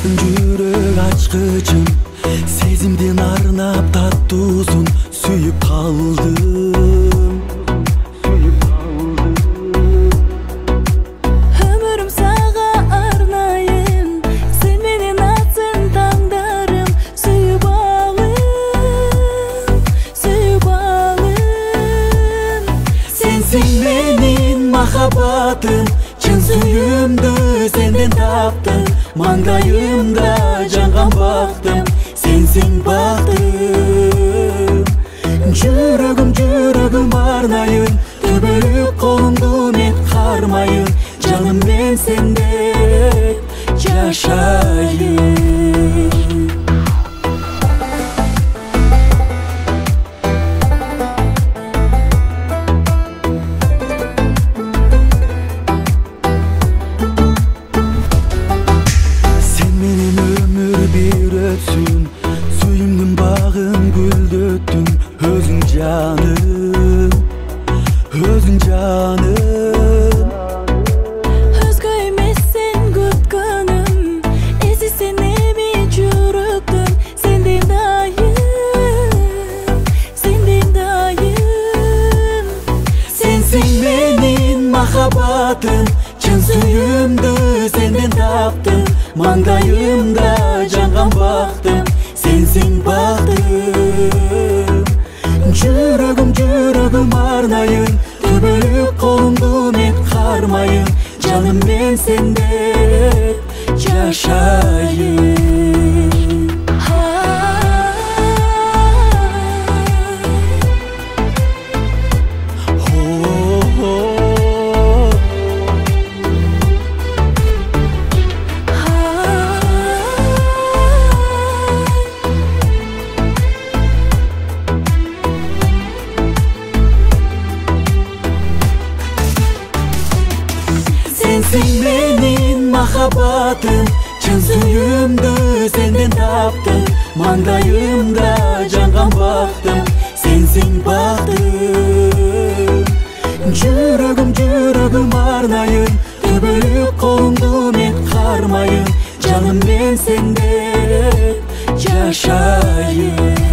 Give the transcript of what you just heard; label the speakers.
Speaker 1: Жүрөк ачкычым сезимдин арнап таттуусун сүйүп калдым.
Speaker 2: Ömürüm sağa arnayın, sen menен atсын таңдарым. Сүйүп алым, сүйүп алым.
Speaker 1: Sensin менин махаббатым, чын сүйүмдү сенден таптым. Маңдайымда жанган бактым, сенсиң бактым. Жүрөгүм арнайын, төбөлүп колумду мен кармайын. Жаным мен сенде жашайын. Bir ötsün, suyumdun bağın güldöttün. Özün canım, özün canım.
Speaker 2: Özgö emessin kutkanım, ezisin emi жүрөктөн. Sendin dayım, sendin dayım.
Speaker 1: Sensin menin mahabbatım, çın suyumdu senden taptım. Mаңдайымда жанған бақтым, сенсің бақтым. Жүрөгүм арнайын, төбөлүп колумду мен кармайын. Жаным мен сенде жашайын. Sensin menin mahabbatım, çın suyumdu senden taptım. Mаңдайымда жанған бақтым, сенсің бақтым. Жүрөгүм арнайын, төбөлүп колумду мен кармайын. Жаным мен сенде жашайын.